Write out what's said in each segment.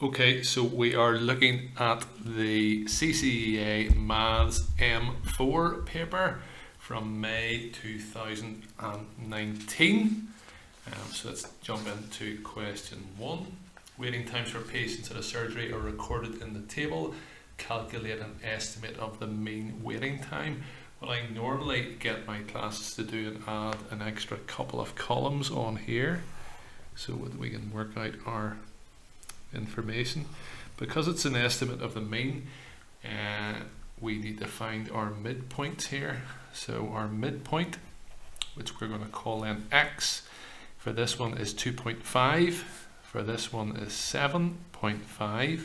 Okay, so we are looking at the CCEA Maths M4 paper from May 2019. So let's jump into question 1. Waiting times for patients at a surgery are recorded in the table. Calculate an estimate of the mean waiting time. What I normally get my classes to do and add an extra couple of columns on here so that we can work out our information. Because it's an estimate of the mean, we need to find our midpoints here. So our midpoint, which we're going to call then x, for this one is 2.5, for this one is 7.5,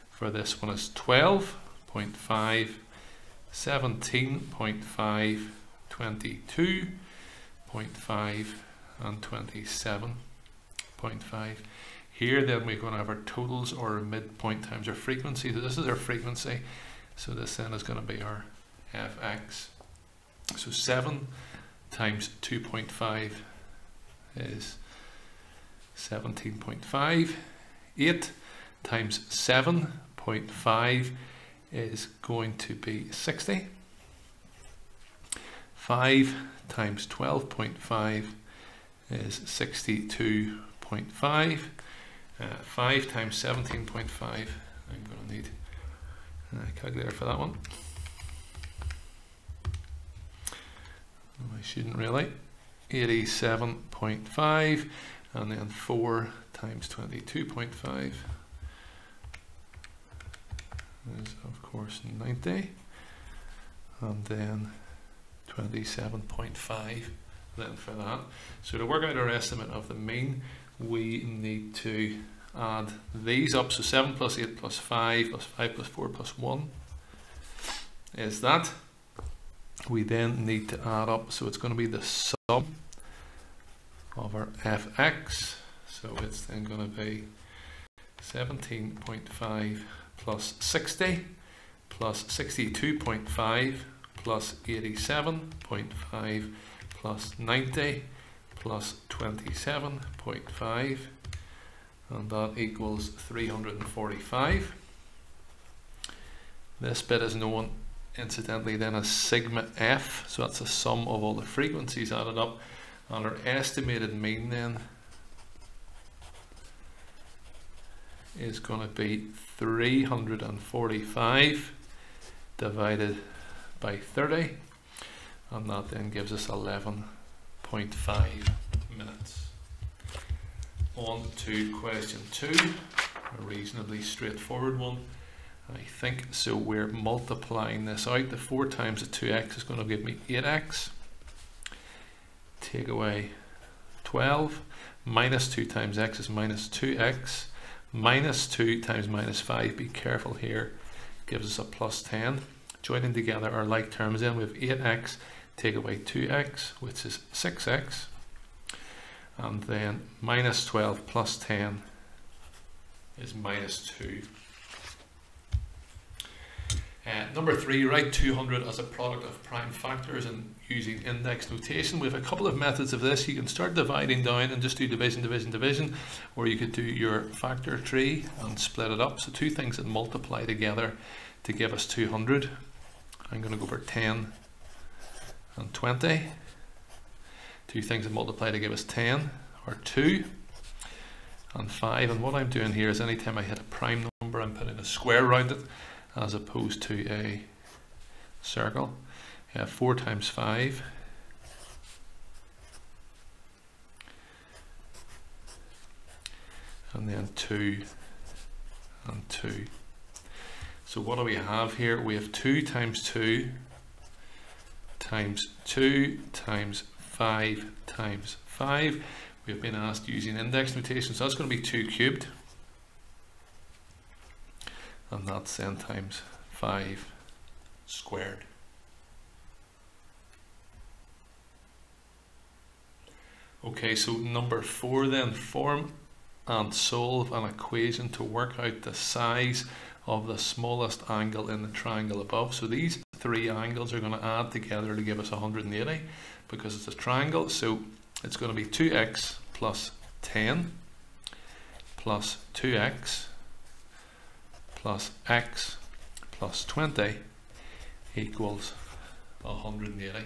for this one is 12.5, 17.5, 22.5 and 27.5. Here then we're going to have our totals or our midpoint times our frequency. So this is our frequency. So this then is going to be our fx. So 7 times 2.5 is 17.5. 8 times 7.5 is going to be 60. 5 times 12.5 is 62.5. 5 times 17.5, I'm going to need a calculator for that one. I shouldn't really. 87.5, and then 4 times 22.5 is of course 90, and then 27.5 then for that. So to work out our estimate of the mean, we need to add these up. So 7 plus 8 plus 5 plus 5 plus 4 plus 1 is that. We then need to add up, so it's going to be the sum of our fx. So it's then going to be 17.5 plus 60 plus 62.5 plus 87.5 plus 90 plus 27.5, and that equals 345. This bit is known incidentally then as sigma f, so that's the sum of all the frequencies added up, and our estimated mean then is going to be 345 divided by 30, and that then gives us 11.5 minutes. On to question 2, a reasonably straightforward one, I think. So we're multiplying this out. The 4 times the 2x is going to give me 8x. Take away 12. Minus 2 times x is minus 2x. Minus 2 times minus 5, be careful here, gives us a plus 10. Joining together our like terms then, we have 8x, take away 2x, which is 6x. And then minus 12 plus 10 is minus 2. Number 3, write 200 as a product of prime factors and using index notation. We have a couple of methods of this. You can start dividing down and just do division, division, division, or you could do your factor tree and split it up. So two things that multiply together to give us 200. I'm going to go for 10 and 20. Two things that multiply to give us 10 are 2 and 5. And what I'm doing here is anytime I hit a prime number, I'm putting a square around it as opposed to a circle. 4 times 5 and then 2 and 2. So what do we have here? We have 2 times 2 times 2 times 5 times 5. We've been asked using index notation, so that's going to be 2 cubed, and that's then times 5 squared. Okay, so number 4 then, form and solve an equation to work out the size of the smallest angle in the triangle above. So these 3 angles are going to add together to give us 180 because it's a triangle. So it's going to be 2x plus 10 plus 2x plus x plus 20 equals 180.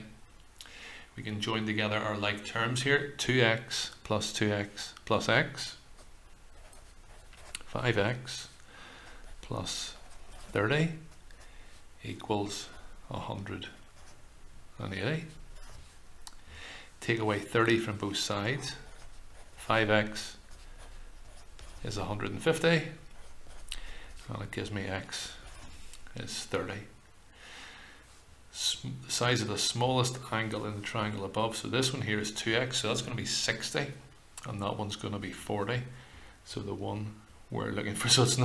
We can join together our like terms here. 2x plus x, 5x plus 30 equals 180. Take away 30 from both sides. 5x is 150, and it gives me x is 30. The size of the smallest angle in the triangle above, so this one here is 2x, so that's going to be 60, and that one's going to be 40. So the one we're looking for, so it's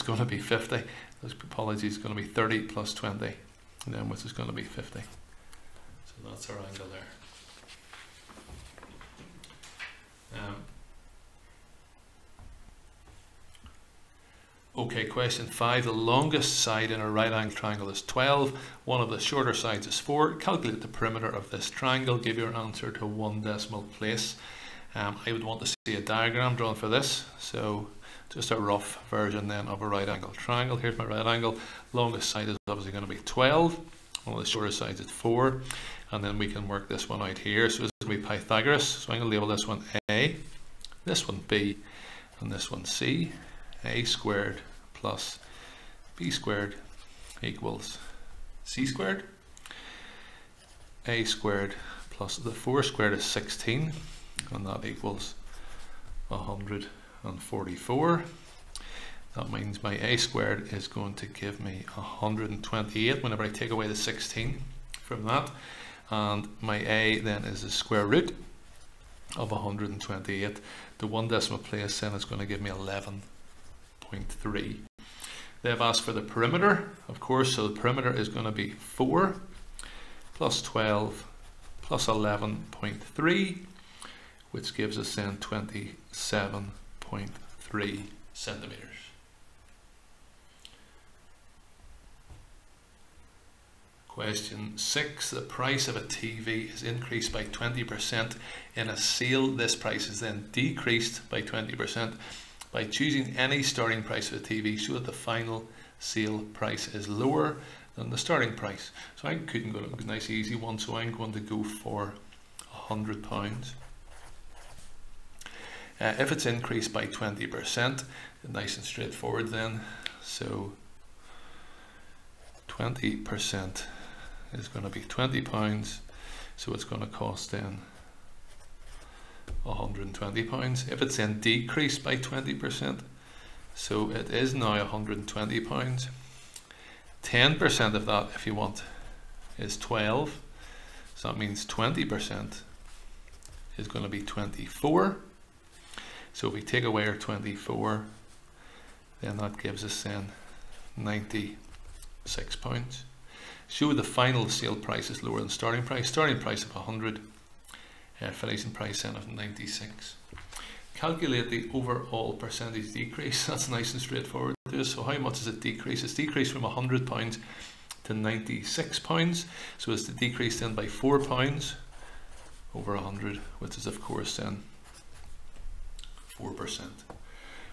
going to be 50. Apologies, it's going to be 30 plus 20, and then which is going to be 50. So that's our angle there. Okay, question 5. The longest side in a right angle triangle is 12. One of the shorter sides is 4. Calculate the perimeter of this triangle. Give your answer to one decimal place. I would want to see a diagram drawn for this. So just a rough version then of a right angle triangle. Here's my right angle. Longest side is obviously going to be 12. One of the shorter sides is 4. And then we can work this one out here. So this is going to be Pythagoras. So I'm going to label this one A, this one B, and this one C. A squared plus B squared equals C squared. A squared plus the 4 squared is 16, and that equals 144. That means my A squared is going to give me 128 whenever I take away the 16 from that, and my A then is the square root of 128. The one decimal place then is going to give me 11.3. They've asked for the perimeter, of course, so the perimeter is going to be 4 plus 12 plus 11.3, which gives us then 27.3 centimeters. Question 6. The price of a TV is increased by 20%. In a sale, this price is then decreased by 20%. By choosing any starting price of a TV, show that the final sale price is lower than the starting price. So I couldn't go to a nice easy one, so I'm going to go for £100. If it's increased by 20%, nice and straightforward then. So 20% is going to be £20, so it's going to cost then £120. If it's then decreased by 20%, so it is now £120. 10% of that, if you want, is 12. So that means 20% is going to be 24. So if we take away our 24, then that gives us then £96. Show the final sale price is lower than starting price. Starting price of 100. Finishing price then of 96. Calculate the overall percentage decrease. That's nice and straightforward. So how much is it decrease? It's decreased from £100 to £96. So it's the decrease then by £4 over 100, which is of course then 4%.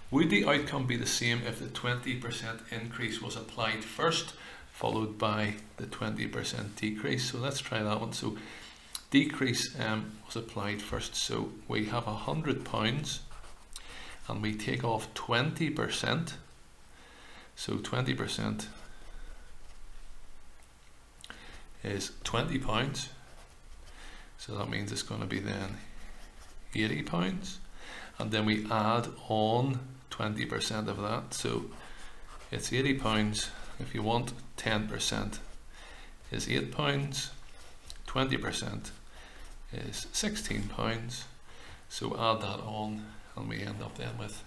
Would the outcome be the same if the 20% increase was applied first, followed by the 20% decrease? So let's try that one. So decrease was applied first, so we have £100 and we take off 20%, so 20% is £20, so that means it's going to be then £80, and then we add on 20% of that, so it's £80. If you want, 10% is £8, 20% is £16, so add that on and we end up then with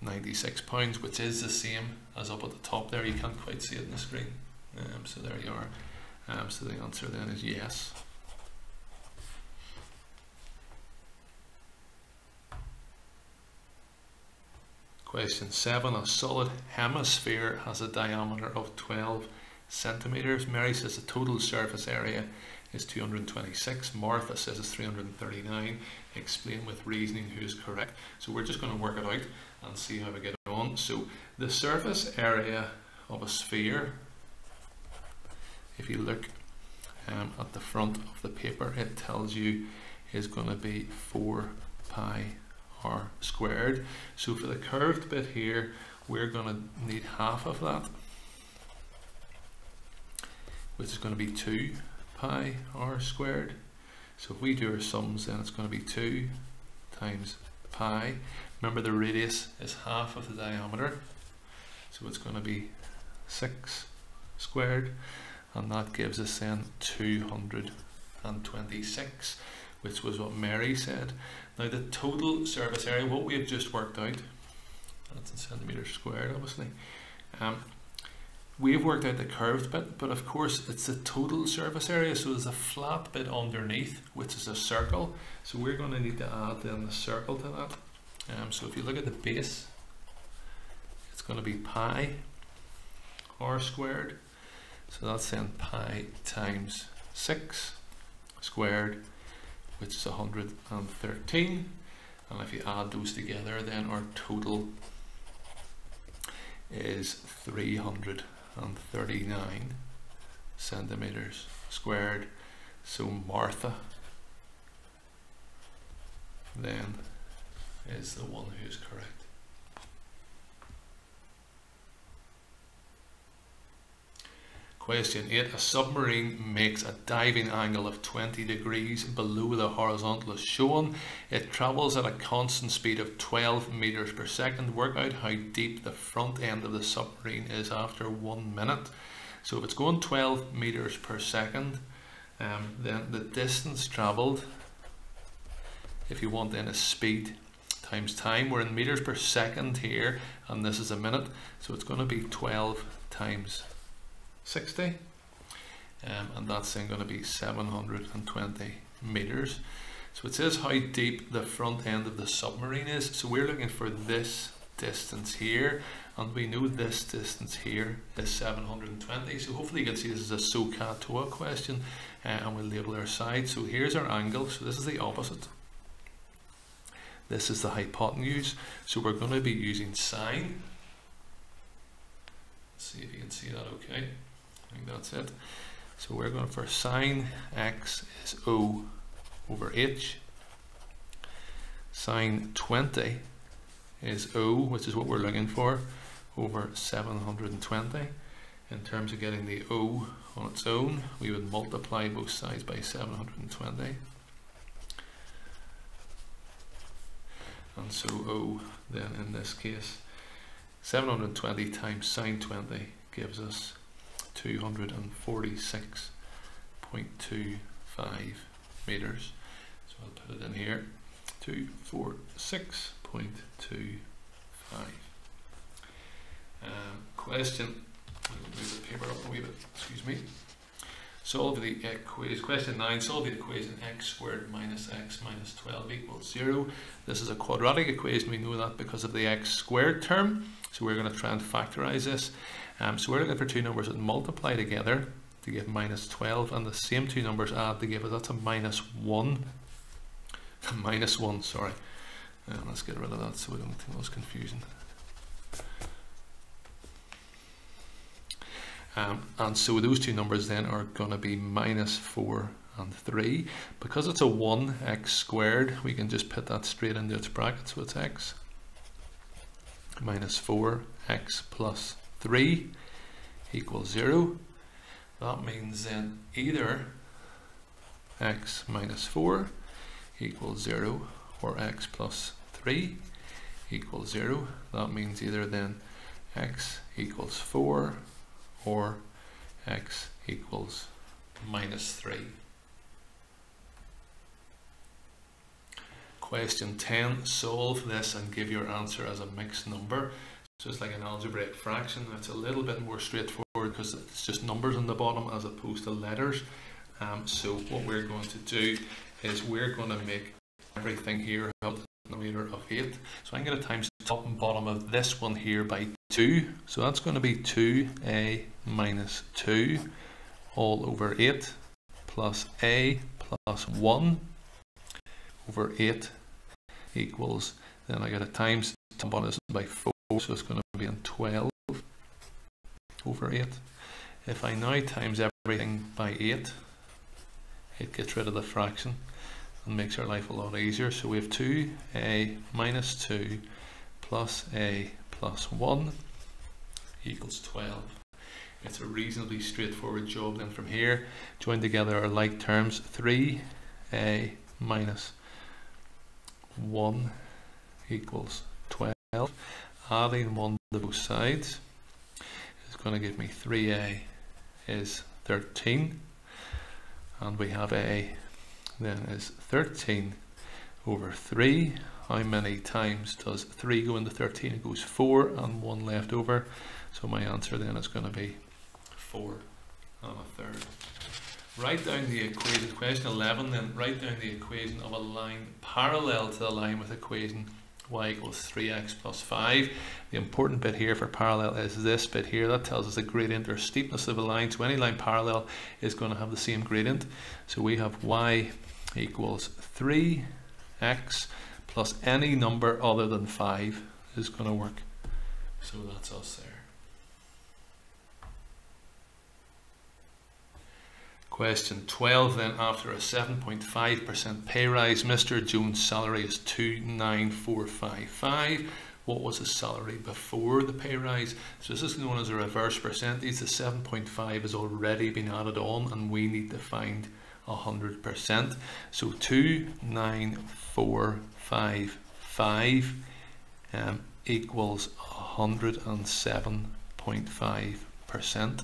£96, which is the same as up at the top there. You can't quite see it on the screen, so there you are. So the answer then is yes. Question 7. A solid hemisphere has a diameter of 12 centimeters. Mary says the total surface area is 226. Martha says it's 339. Explain with reasoning who is correct. So we're just going to work it out and see how we get on. 1. So the surface area of a sphere, if you look at the front of the paper, it tells you is going to be 4 pi r squared. So for the curved bit here, we're going to need half of that, which is going to be 2 pi r squared. So if we do our sums, then it's going to be 2 times pi. Remember, the radius is half of the diameter, so it's going to be 6 squared, and that gives us then 226, which was what Mary said. Now the total surface area, what we have just worked out, that's in centimeters squared obviously, we've worked out the curved bit, but of course it's the total surface area, so there's a flat bit underneath which is a circle, so we're going to need to add then the circle to that. So if you look at the base, it's going to be pi r squared, so that's then pi times 6 squared, which is 113, and if you add those together, then our total is 339 centimeters squared. So Martha then is the one who's correct. Question 8. A submarine makes a diving angle of 20 degrees below the horizontal as shown. It travels at a constant speed of 12 meters per second. Work out how deep the front end of the submarine is after 1 minute. So if it's going 12 meters per second, then the distance traveled, if you want then, is speed times time. We're in meters per second here, and this is a minute, so it's going to be 12 times 60, and that's then going to be 720 meters. So it says how deep the front end of the submarine is, so we're looking for this distance here, and we know this distance here is 720. So hopefully you can see this is a SOHCAHTOA question, and we'll label our side. So here's our angle, so this is the opposite, this is the hypotenuse, so we're going to be using sine. Let's see if you can see that okay. I think that's it. So we're going for sine x is O over h. Sine 20 is O, which is what we're looking for, over 720. In terms of getting the O on its own, we would multiply both sides by 720. And so O then in this case, 720 times sine 20 gives us 246.25 meters. So I'll put it in here, 246.25. Question, I'll move the paper up a wee bit, excuse me. Solve the equation, question 9, solve the equation x squared minus x minus 12 equals 0. This is a quadratic equation, we know that because of the x squared term, so we're going to try and factorize this. So we're looking for two numbers that multiply together to give minus 12, and the same two numbers add to give us, that's a minus 1. Minus 1, sorry. Let's get rid of that so we don't think it was confusing. And so those two numbers then are going to be minus 4 and 3. Because it's a 1x squared, we can just put that straight into its bracket, so it's x minus 4x plus 3 equals 0. That means then either x minus 4 equals 0 or x plus 3 equals 0. That means either then x equals 4 or x equals minus 3. Question 10, solve this and give your answer as a mixed number. So it's like an algebraic fraction. It's a little bit more straightforward because it's just numbers on the bottom as opposed to letters. So what we're going to do is we're going to make everything here a denominator of 8. So I'm going to times the top and bottom of this one here by 2. So that's going to be 2a minus 2 all over 8 plus a plus 1 over 8 equals, then I got to times the top and bottom by 4. so it's going to be 12 over 8. If I now times everything by 8, it gets rid of the fraction and makes our life a lot easier. So we have 2a minus 2 plus a plus 1 equals 12. It's a reasonably straightforward job. Then from here, join together our like terms. 3a minus 1 equals 12. Adding 1 to both sides is going to give me 3a is 13. And we have a then is 13 over 3. How many times does 3 go into 13? It goes 4 and 1 left over. So my answer then is going to be 4 1/3. Write down the equation, question 11 then, write down the equation of a line parallel to the line with equation y equals 3x plus 5. The important bit here for parallel is this bit here. That tells us the gradient or steepness of a line. So any line parallel is going to have the same gradient. So we have y equals 3x plus any number other than 5 is going to work. So that's us there. Question 12 then, after a 7.5% pay rise, Mr. Jones' salary is 29455. What was his salary before the pay rise? So this is known as a reverse percentage. The 7.5 has already been added on and we need to find 100%. So 29455 equals 107.5%.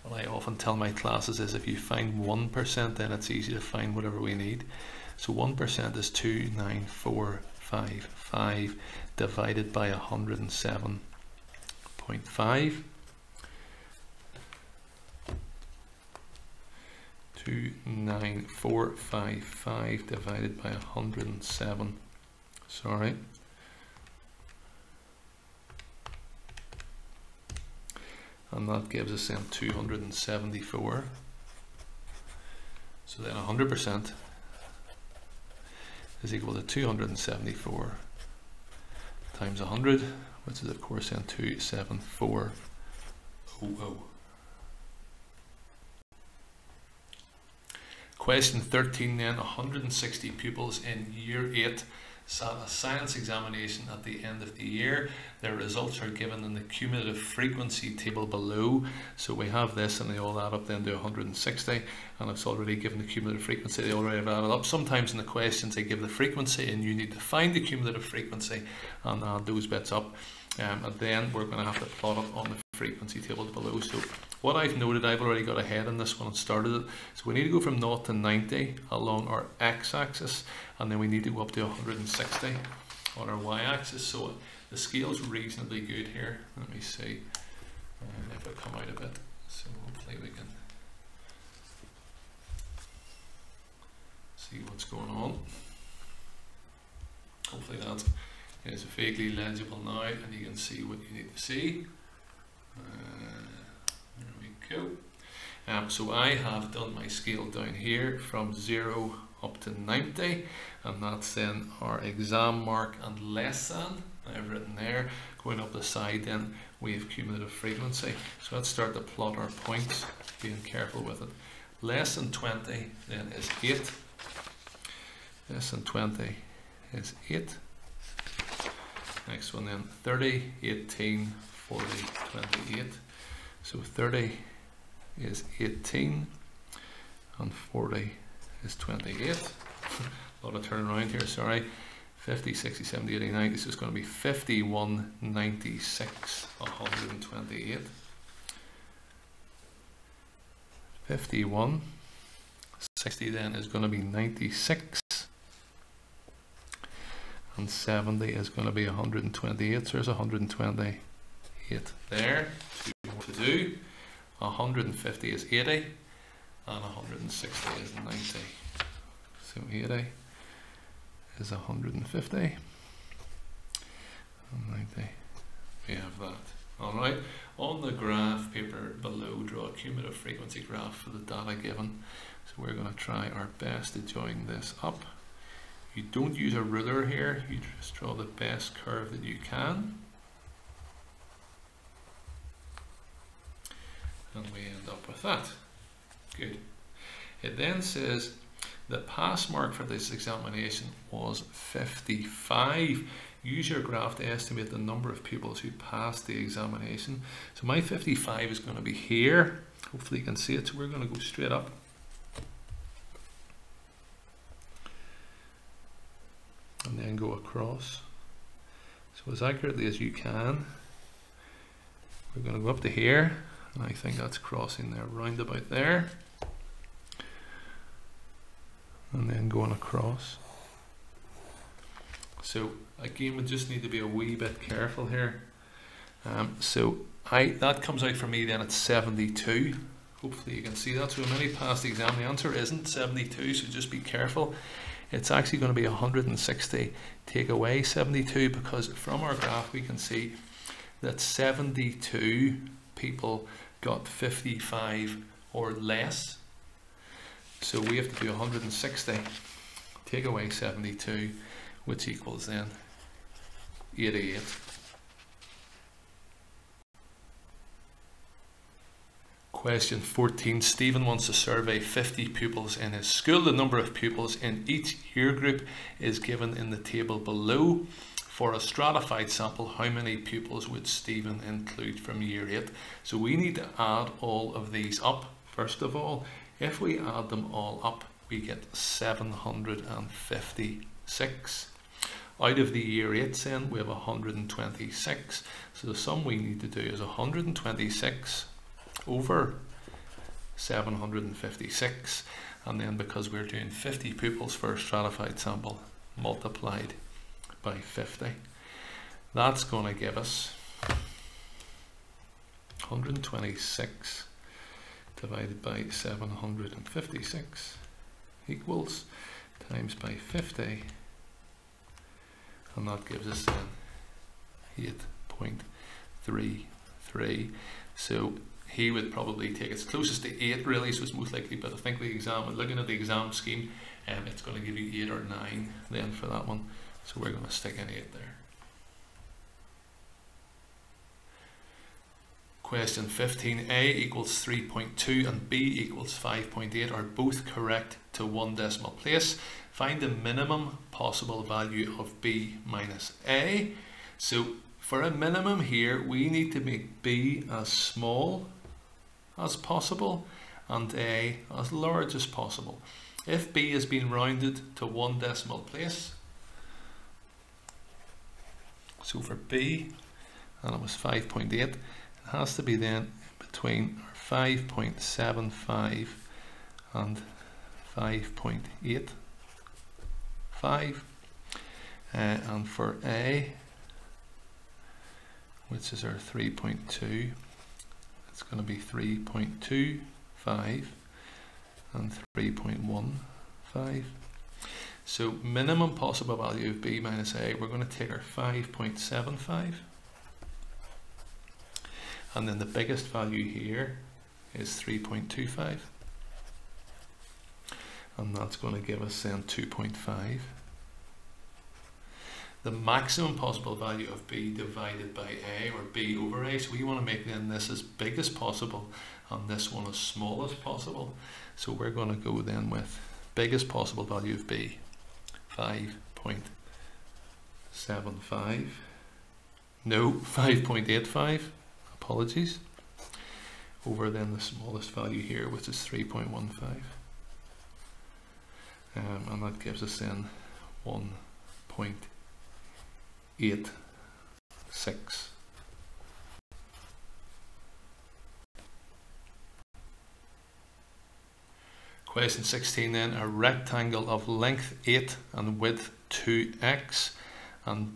What I often tell my classes is if you find 1%, then it's easy to find whatever we need. So 1% is 29455 divided by 107.5. 29455 divided by 107. Sorry. And that gives us then 274. So then 100% is equal to 274 times 100, which is of course then 27400. Question 13 then, 160 pupils in year 8 sat a science examination at the end of the year. Their results are given in the cumulative frequency table below. So we have this and they all add up then to 160, and it's already given the cumulative frequency. They already have added up. Sometimes in the questions they give the frequency and you need to find the cumulative frequency and add those bits up. And then we're going to have to plot it on the frequency table below. So what I've noted, I've already got ahead in this one and started it. So we need to go from 0 to 90 along our x-axis, and then we need to go up to 160 on our y-axis. So the scale's reasonably good here. Let me see if I come out of it. So hopefully we can see what's going on. Hopefully that is vaguely legible now and you can see what you need to see. There we go. So I have done my scale down here from 0 up to 90, and that's then our exam mark and less than. I've written there. Going up the side then we have cumulative frequency. So let's start to plot our points, being careful with it. Less than 20 then is 8. Less than 20 is 8. Next one then, 30, 18, 40, 28. So 30 is 18 and 40 is 28. A lot of turn around here, sorry. 50, 60, 70, 80, 90. So it's going to be 51, 96, 128. 51, 60 then is going to be 96. And 70 is going to be 128, so there's 128 there. 2 more to do. 150 is 80, and 160 is 90. So 80 is 150, and 90. We have that. Alright, on the graph paper below, draw a cumulative frequency graph for the data given. So we're going to try our best to join this up. You don't use a ruler here, you just draw the best curve that you can. and we end up with that. Good. It then says the pass mark for this examination was 55. Use your graph to estimate the number of pupils who passed the examination. So my 55 is going to be here. Hopefully you can see it. So we're going to go straight up. And then go across. So as accurately as you can. We're going to go up to here. And I think that's crossing there, round about there. And then going across. So again, we just need to be a wee bit careful here. So that comes out for me then at 72. Hopefully you can see that. So how many passed the exam? The answer isn't 72, so just be careful. It's actually going to be 160. Take away 72, because from our graph we can see that 72 people got 55 or less. So we have to do 160, take away 72, which equals then 88. Question 14. Stephen wants to survey 50 pupils in his school. The number of pupils in each year group is given in the table below. For a stratified sample, how many pupils would Stephen include from year 8? So we need to add all of these up. First of all, if we add them all up, we get 756. Out of the year 8 then, we have 126. So the sum we need to do is 126 over 756. And then because we're doing 50 pupils for a stratified sample, multiplied by 50. That's going to give us 126 divided by 756 equals times by 50, and that gives us then 8.33. So he would probably take, it's closest to 8 really, so it's most likely, but I think the exam, looking at the exam scheme, it's going to give you 8 or 9 then for that one. So we're going to stick an 8 there. Question 15. A equals 3.2 and B equals 5.8 are both correct to one decimal place. Find the minimum possible value of B minus A. So for a minimum here, we need to make B as small as possible and A as large as possible. If B has been rounded to one decimal place, so for B, and it was 5.8, it has to be then between 5.75 and 5.85. And for A, which is our 3.2, it's going to be 3.25 and 3.15. So minimum possible value of B minus A, we're going to take our 5.75, and then the biggest value here is 3.25, and that's going to give us then 2.5. The maximum possible value of B divided by A, or B over A, so we want to make then this as big as possible and this one as small as possible. So we're going to go then with biggest possible value of B, 5.75, no, 5.85, apologies, over then the smallest value here, which is 3.15, and that gives us then 1.86. Question 16 then, a rectangle of length 8 and width 2x and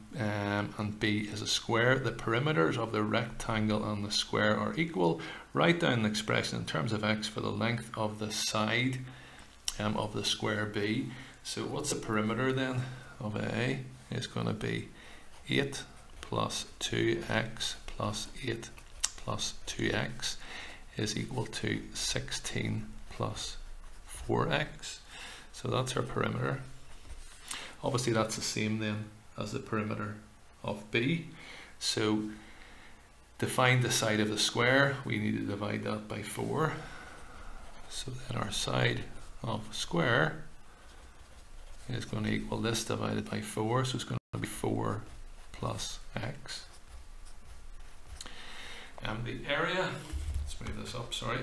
B is a square. The perimeters of the rectangle and the square are equal. Write down the expression in terms of x for the length of the side of the square B. So what's the perimeter then of A? Is going to be 8 plus 2x plus 8 plus 2x is equal to 16 plus 4x. So that's our perimeter. Obviously that's the same then as the perimeter of B. So To find the side of the square, we need to divide that by 4. So then our side of square is going to equal this divided by 4. So it's going to be 4 plus x. And the area, let's move this up, sorry.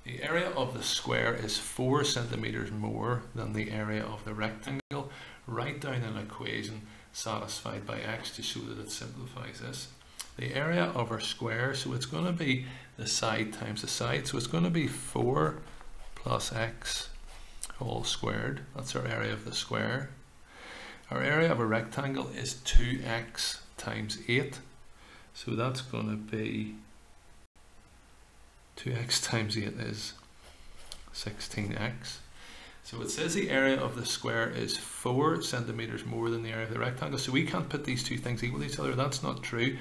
The area of the square is 4 centimeters more than the area of the rectangle. Write down an equation satisfied by x to show that it simplifies this. The area of our square, so it's going to be the side times the side, so it's going to be 4 plus x all squared. That's our area of the square. Our area of a rectangle is 2x times 8, so that's going to be 2x times 8 is 16x. So it says the area of the square is 4 centimeters more than the area of the rectangle, so we can't put these two things equal to each other. That's not true.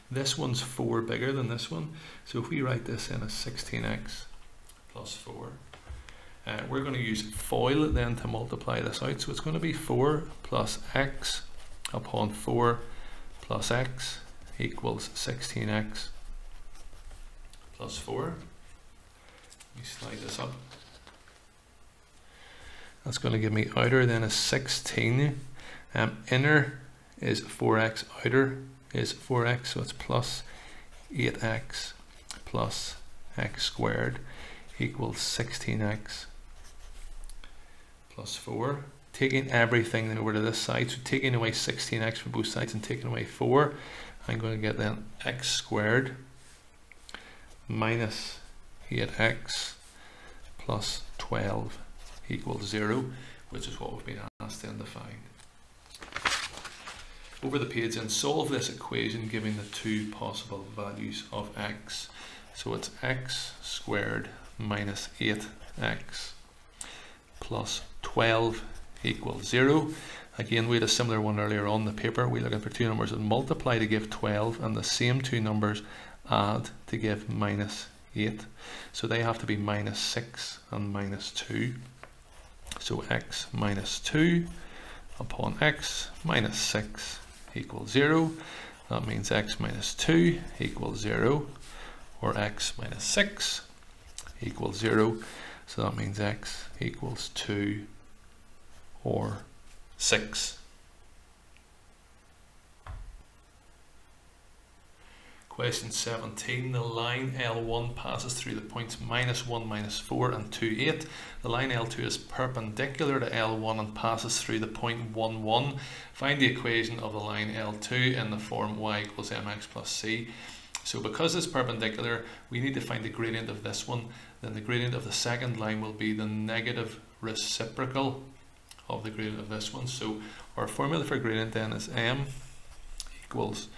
This one's 4 bigger than this one, so if we write this in as 16x plus 4, we're going to use FOIL then to multiply this out, so it's going to be 4 plus x upon 4 plus x equals 16x plus 4. Let me slide this up. That's going to give me outer then is 16. Inner is 4x, outer is 4x, so it's plus 8x plus x squared equals 16x plus 4. Taking everything then over to this side, so taking away 16x from both sides and taking away 4, I'm going to get then x squared minus 8x plus 12 equals 0, which is what we've been asked then to find. Over the page and solve this equation giving the two possible values of x. So it's x squared minus 8x plus 12 equals 0. Again, we had a similar one earlier on the paper. We're looking for two numbers that multiply to give 12 and the same two numbers add to give minus 8. So they have to be minus 6 and minus 2. So x minus 2 upon x minus 6 equals 0. That means x minus 2 equals 0, or x minus 6 equals 0. So that means x equals 2 or 6. Question 17, the line L1 passes through the points minus 1, minus 4 and 2, 8. The line L2 is perpendicular to L1 and passes through the point 1, 1. Find the equation of the line L2 in the form y equals mx plus c. So because it's perpendicular, we need to find the gradient of this one. Then the gradient of the second line will be the negative reciprocal of the gradient of this one. So our formula for gradient then is m equals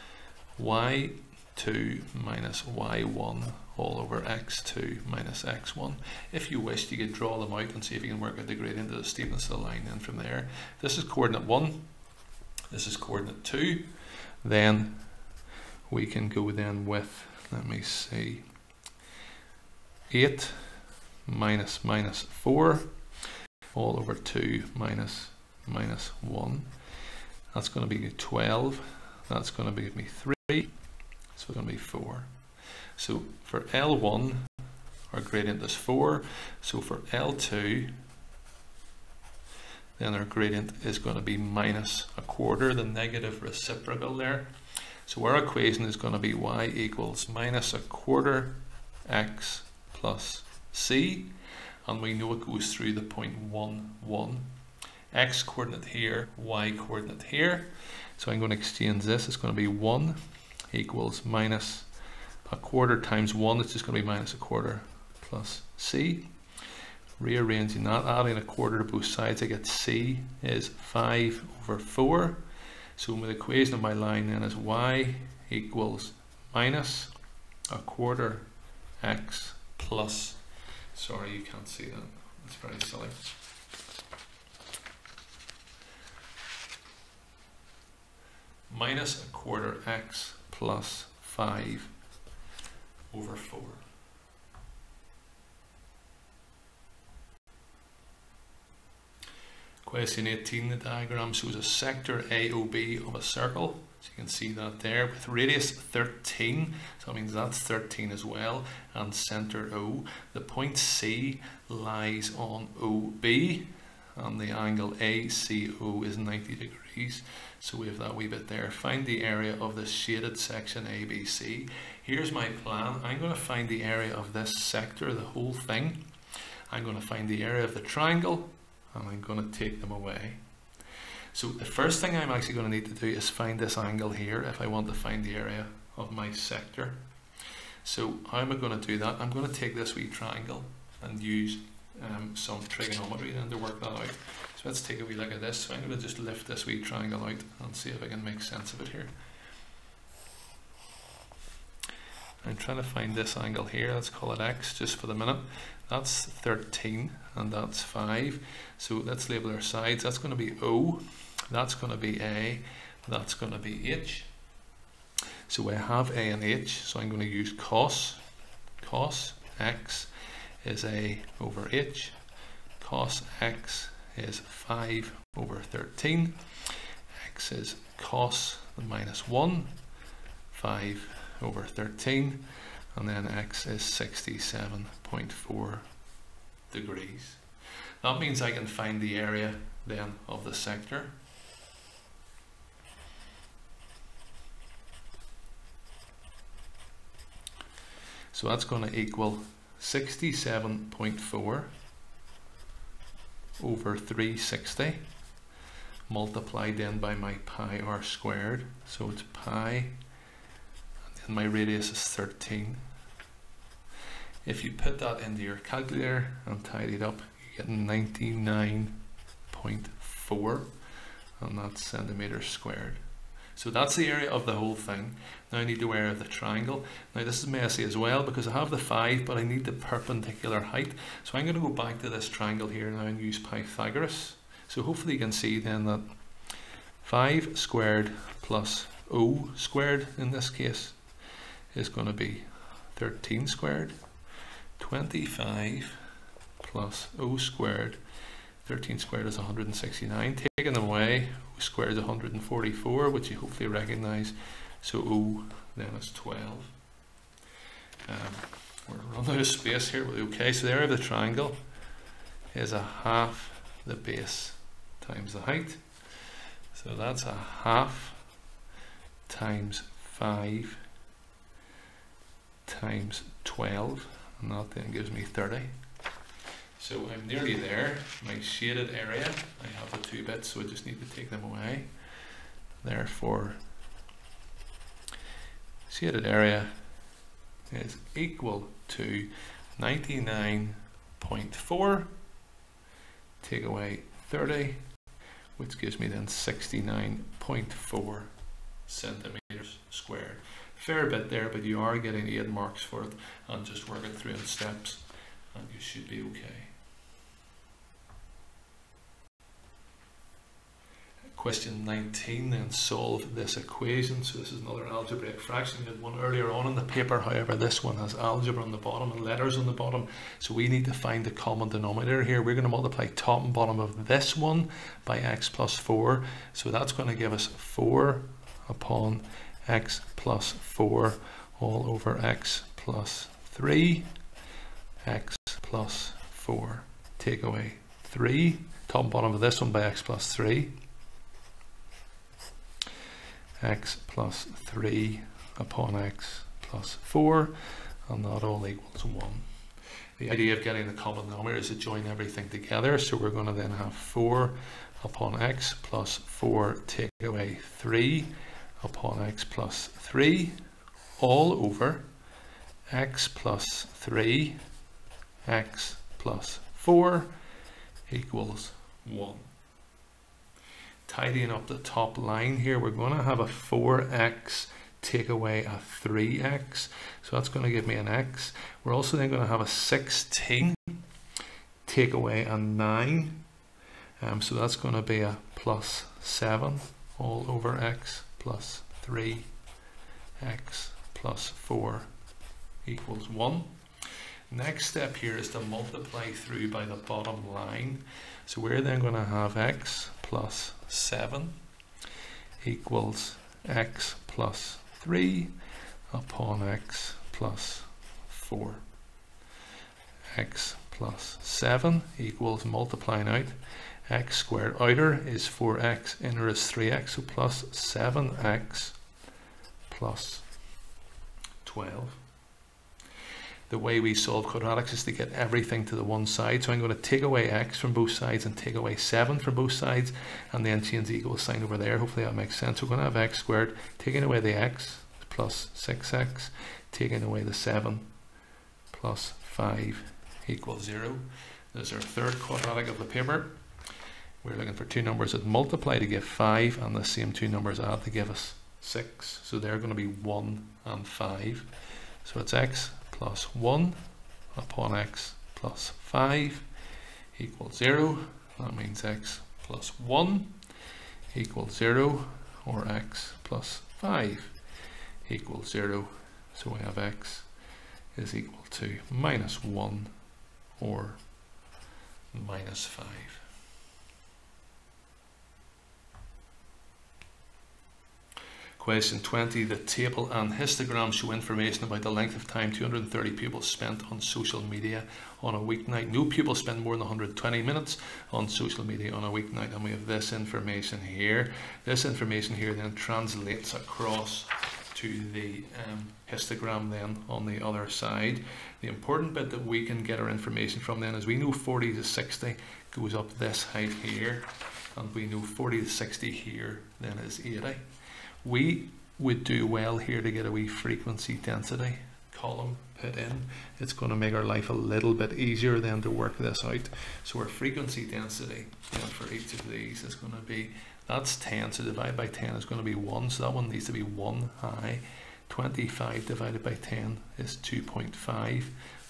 y2 minus y1 all over x2 minus x1. If you wished, you could draw them out and see if you can work out the gradient of the steepness of the line then from there. This is coordinate 1, this is coordinate 2. Then we can go then with, let me see, 8 minus minus 4 all over 2 minus minus 1. That's going to be 12. That's going to give me 3. So it's going to be 4. So for L1, our gradient is 4. So for L2, then our gradient is going to be minus a quarter, the negative reciprocal there. So our equation is going to be y equals minus a quarter x plus c. And we know it goes through the point 1, 1. X coordinate here, y coordinate here. So I'm going to exchange this. It's going to be 1 equals minus a quarter times 1. It's just going to be minus a quarter plus c. Rearranging that, adding a quarter to both sides, I get c is 5 over 4. So my equation of my line then is y equals minus a quarter x plus, sorry you can't see that, that's very silly. Minus a quarter x plus 5 over 4. Question 18, the diagram shows a sector AOB of a circle So you can see that there with radius 13, so that means that's 13 as well, and centre O. The point C lies on OB, and the angle ACO is 90 degrees. So we have that wee bit there. Find the area of the shaded section ABC. Here's my plan. I'm going to find the area of this sector, the whole thing. I'm going to find the area of the triangle, and I'm going to take them away. So the first thing I'm actually going to need to do is find this angle here if I want to find the area of my sector. So how am I going to do that? I'm going to take this wee triangle and use some trigonometry then to work that out. So let's take a wee look at this. So I'm going to just lift this wee triangle out and see if I can make sense of it here. I'm trying to find this angle here. Let's call it X just for the minute. That's 13 and that's 5. So let's label our sides. That's going to be O, that's going to be A, that's going to be H. So I have A and H, so I'm going to use cos. Cos X is A over H. Cos X is 5 over 13. X is cos minus 1, 5 over 13, and then X is 67.4 degrees. That means I can find the area then of the sector. So that's going to equal 67.4 over 360 multiplied then by my pi r squared. So it's pi, and my radius is 13. If you put that into your calculator and tidy it up, you get 99.4, and that's centimeters squared. So that's the area of the whole thing. Now I need the area of the triangle. Now this is messy as well because I have the 5, but I need the perpendicular height. So I'm going to go back to this triangle here now and use Pythagoras. So hopefully you can see then that 5 squared plus O squared in this case is going to be 13 squared. 25 plus O squared, 13 squared is 169. Taking them away, O squared is 144, which you hopefully recognise. So O then is 12. We're running out of space here, but okay. So the area of the triangle is a half the base times the height. So that's a half times 5 times 12. And that then gives me 30. So I'm nearly there. My shaded area, I have the 2 bits, so I just need to take them away. Therefore, shaded area is equal to 99.4, take away 30, which gives me then 69.4 centimeters squared. Fair bit there, but you are getting 8 marks for it, and just work it through in steps and you should be okay. Question 19, then solve this equation. So this is another algebraic fraction. We had one earlier on in the paper, however this one has algebra on the bottom and letters on the bottom, so we need to find the common denominator here. We're going to multiply top and bottom of this one by x plus 4, so that's going to give us 4 upon x plus 4 all over x plus 3, x plus 4, take away 3, top and bottom of this one by x plus 3, x plus 3 upon x plus 4, and that all equals 1. The idea of getting the common denominator is to join everything together, so we're going to then have 4 upon x plus 4 take away 3 upon x plus 3 all over x plus 3 x plus 4 equals 1. Tidying up the top line here, we're going to have a 4x take away a 3x, so that's going to give me an x. We're also then going to have a 16 take away a 9, so that's going to be a plus 7 all over x plus 3 x plus 4 equals 1. Next step here is to multiply through by the bottom line. So we're then going to have x plus 7 equals x plus 3 upon x plus 4. X plus 7 equals, multiplying out, x squared outer is 4x, inner is 3x, so plus 7x plus 12. The way we solve quadratics is to get everything to the one side. So I'm going to take away x from both sides and take away 7 from both sides, and then change the equal sign over there. Hopefully that makes sense. So we're going to have x squared, taking away the x, plus 6x, taking away the 7, plus 5 equals 0. This is our third quadratic of the paper. We're looking for two numbers that multiply to give 5, and the same two numbers add to give us 6. So they're going to be 1 and 5. So it's x plus 1 upon x plus 5 equals 0. That means x plus 1 equals 0, or x plus 5 equals 0. So we have x is equal to minus 1 or minus 5. Question 20. The table and histogram show information about the length of time 230 pupils spent on social media on a weeknight. No pupil spent more than 120 minutes on social media on a weeknight, and we have this information here. This information here then translates across to the histogram then on the other side. The important bit that we can get our information from then is we know 40 to 60 goes up this height here, and we know 40 to 60 here then is 80. We would do well here to get a wee frequency density column put in. It's going to make our life a little bit easier then to work this out. So our frequency density for each of these is going to be, that's 10, so divided by 10 is going to be 1, so that one needs to be 1 high. 25 divided by 10 is 2.5.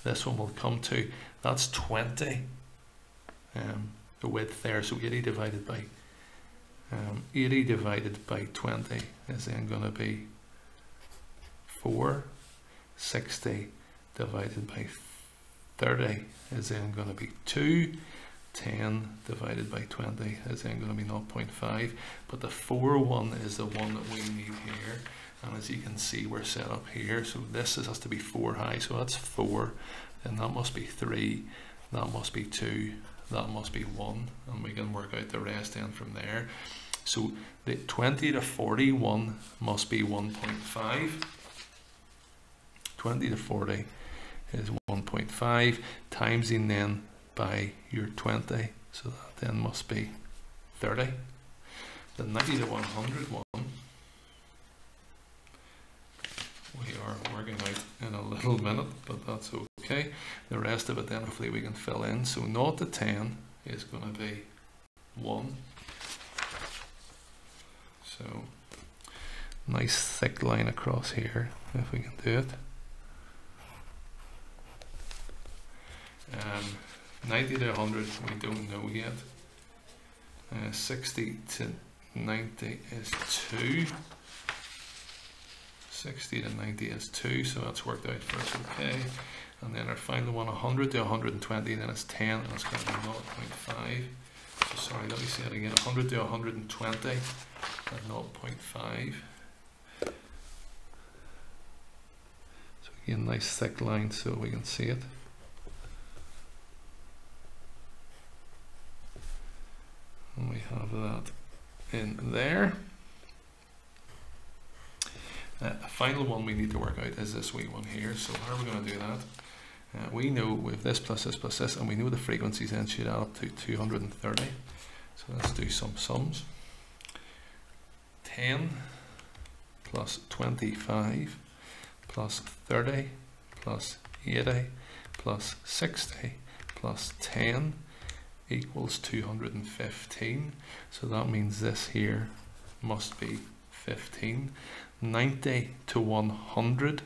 This one will come to, that's 20, the width there, so 80 divided by 20 is then going to be 4. 60 divided by 30 is then going to be 2. 10 divided by 20 is then going to be 0.5. But the 4 one is the one that we need here. And as you can see, we're set up here. So this has to be 4 high. So that's 4. Then that must be 3. That must be 2. That must be 1. And we can work out the rest then from there. So the 20 to 41 must be 1.5. 20 to 40 is 1.5, times in then by your 20, so that then must be 30. The 90 to 100 one, we are working out in a little minute, but that's okay. The rest of it then hopefully we can fill in. So 0 to 10 is going to be 1. So nice thick line across here, if we can do it. 90 to 100 we don't know yet. 60 to 90 is 2. 60 to 90 is 2, so that's worked out for us okay. And then our final one, 100 to 120, then it's 10, and it's going to be 0.5. So sorry, let me say it again. 100 to 120 at 0.5. So again, nice thick line so we can see it. And we have that in there. A final one we need to work out is this wee one here. So how are we going to do that? We know with this plus this plus this, and we know the frequencies then should add up to 230. So let's do some sums. 10 plus 25 plus 30 plus 80 plus 60 plus 10 equals 215. So that means this here must be 15. 90 to 100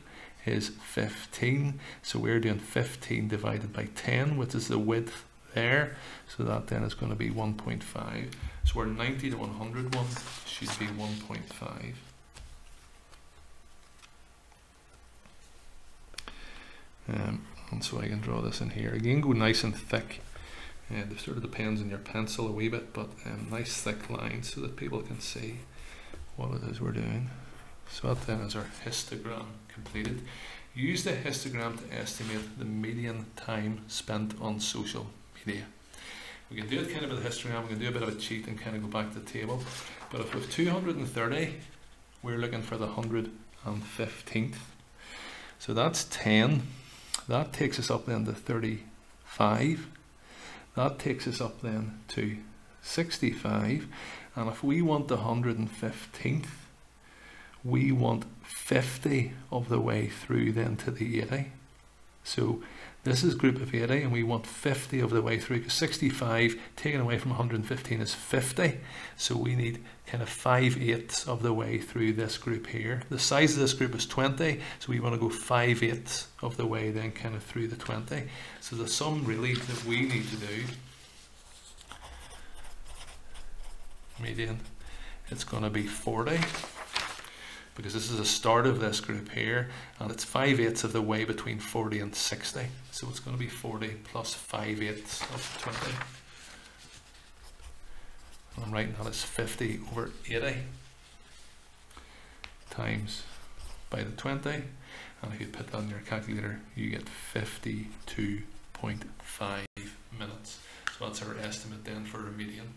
is 15. So we're doing 15 divided by 10, which is the width there. So that then is going to be 1.5. So our 90 to 100 one should be 1.5. And so I can draw this in here. Again, go nice and thick. It sort of depends on your pencil a wee bit, but nice thick lines so that people can see what it is we're doing. So that then is our histogram completed. Use the histogram to estimate the median time spent on social media. We can do it kind of with the histogram, we can do a bit of a cheat and kind of go back to the table. But if we have 230, we're looking for the 115th. So that's 10. That takes us up then to 35. That takes us up then to 65. And if we want the 115th, we want 50 of the way through then to the 80. So this is group of 80 and we want 50 of the way through, because 65 taken away from 115 is 50. So we need kind of 5/8 of the way through this group here. The size of this group is 20, so we want to go 5/8 of the way then kind of through the 20. So the sum really that we need to do, median, it's going to be 40. Because this is the start of this group here, and it's 5/8 of the way between 40 and 60. So it's going to be 40 plus 5/8 of 20. And I'm writing that as 50 over 80 times by the 20. And if you put that in your calculator, you get 52.5 minutes. So that's our estimate then for a median.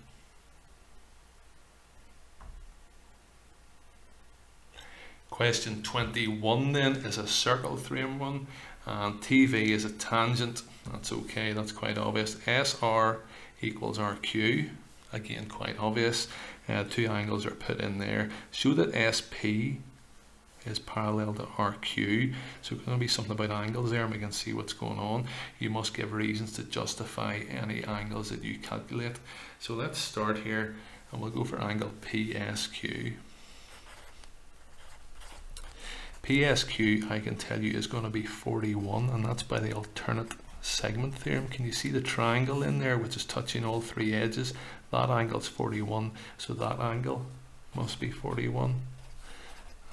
Question 21 then is a circle 3 and 1, and TV is a tangent. That's okay, that's quite obvious. SR equals RQ, again quite obvious. Two angles are put in there. Show that SP is parallel to RQ. So it's going to be something about angles there, and we can see what's going on. You must give reasons to justify any angles that you calculate. So let's start here, and we'll go for angle PSQ. PSQ, I can tell you, is going to be 41, and that's by the alternate segment theorem. Can you see the triangle in there which is touching all three edges? That angle is 41, so that angle must be 41,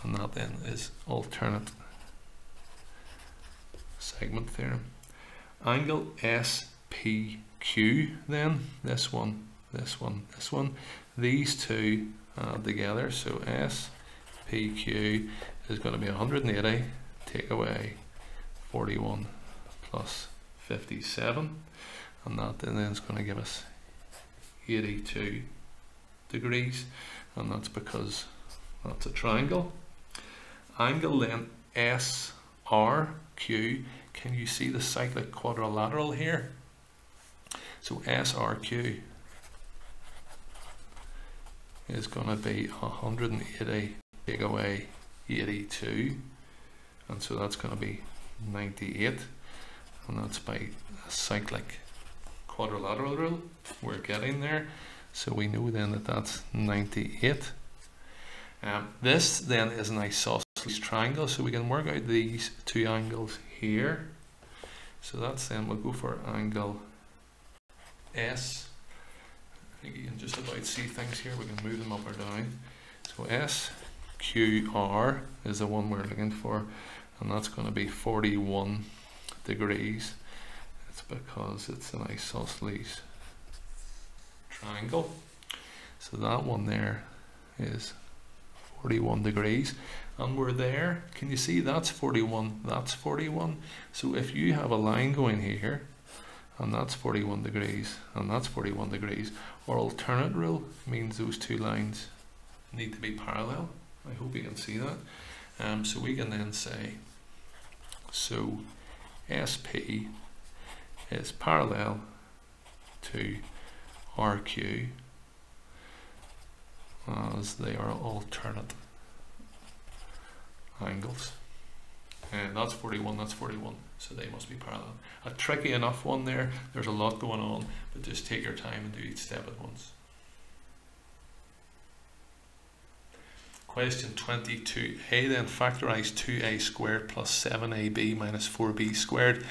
and that then is alternate segment theorem. Angle SPQ then, this one, this one, this one, these two add together, so SPQ is going to be 180, take away 41 plus 57, and that then is going to give us 82 degrees, and that's because that's a triangle. Angle then SRQ, can you see the cyclic quadrilateral here? So SRQ is going to be 180 take away 82, and so that's going to be 98, and that's by a cyclic quadrilateral rule. We're getting there, so we know then that that's 98. This then is an isosceles triangle, so we can work out these two angles here. So that's then, we'll go for angle S. I think you can just about see things here, we can move them up or down. So SQR is the one we're looking for, and that's going to be 41 degrees. It's because it's an isosceles triangle. So that one there is 41 degrees, and we're there. Can you see that's 41, that's 41? So if you have a line going here, and that's 41 degrees, and that's 41 degrees, our alternate rule means those two lines need to be parallel. I hope you can see that. So we can then say, so SP is parallel to RQ as they are alternate angles. And that's 41, that's 41, so they must be parallel. A tricky enough one there, there's a lot going on, but just take your time and do each step at once. Question 22a then, factorize 2a squared plus 7ab minus 4b squared.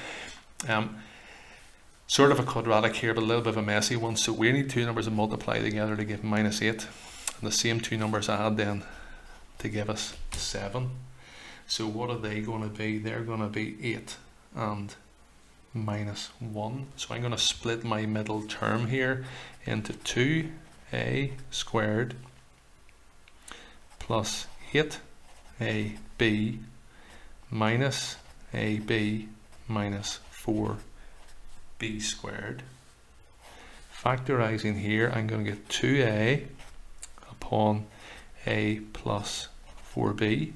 Sort of a quadratic here, but a little bit of a messy one. So we need two numbers to multiply together to give minus 8, and the same two numbers add then to give us 7. So what are they going to be? They're going to be 8 and minus 1. So I'm going to split my middle term here into 2a squared plus 8ab minus ab minus 4b squared. Factorising here, I'm going to get 2a upon a plus 4b.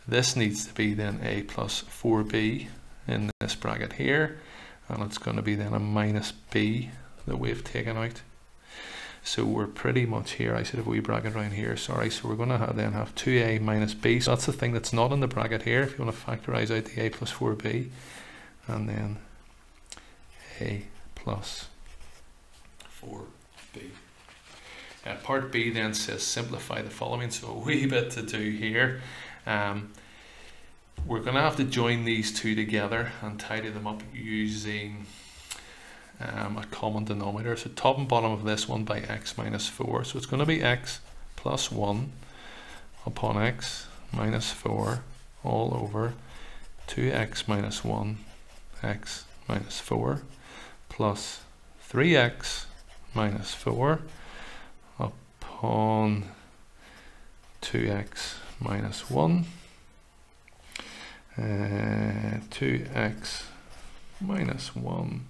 This needs to be then a plus 4b in this bracket here, and it's going to be then a minus b that we've taken out. So we're pretty much here. I said a wee bracket around here, sorry. So we're going to then have 2a minus b. So that's the thing that's not in the bracket here. If you want to factorise out the a plus 4b, and then a plus 4b. Part B then says simplify the following. So a wee bit to do here. We're going to have to join these two together and tidy them up using a common denominator. So top and bottom of this one by x minus 4. So it's going to be x plus 1 upon x minus 4 all over 2x minus 1 x minus 4 plus 3x minus 4 upon 2x minus 1 2x minus 1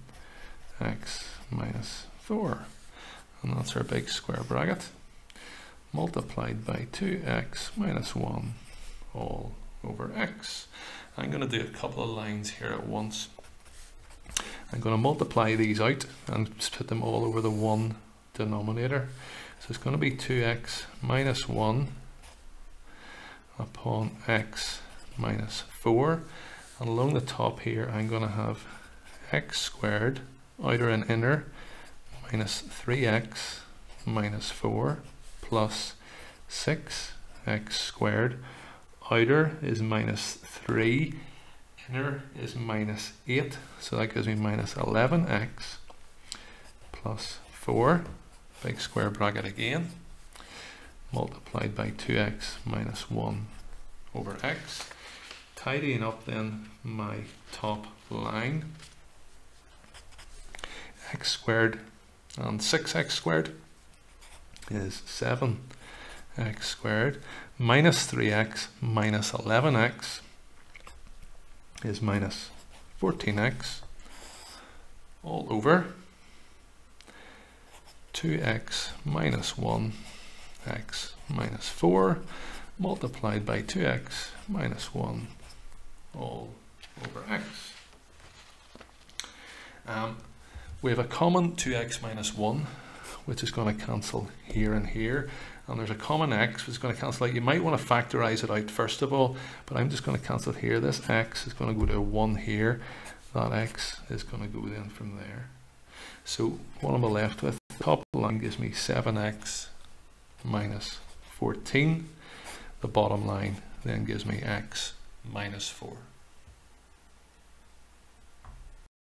x minus 4, and that's our big square bracket, multiplied by 2x minus 1 all over x. I'm going to do a couple of lines here at once. I'm going to multiply these out and put them all over the one denominator. So it's going to be 2x minus 1 upon x minus 4, and along the top here I'm going to have x squared, outer and inner, minus 3x minus 4 plus 6x squared. Outer is minus 3, inner is minus 8, so that gives me minus 11x plus 4, big square bracket again, multiplied by 2x minus 1 over x. Tidying up then my top line, x squared and 6x squared is 7x squared, minus 3x minus 11x is minus 14x all over 2x minus 1 x minus 4 multiplied by 2x minus 1 all over x. We have a common 2x minus 1, which is going to cancel here and here, and there's a common x which is going to cancel out. You might want to factorize it out first of all, but I'm just going to cancel it here. This x is going to go to a 1 here, that x is going to go then from there. So what am I left with? The top line gives me 7x minus 14. The bottom line then gives me x minus 4.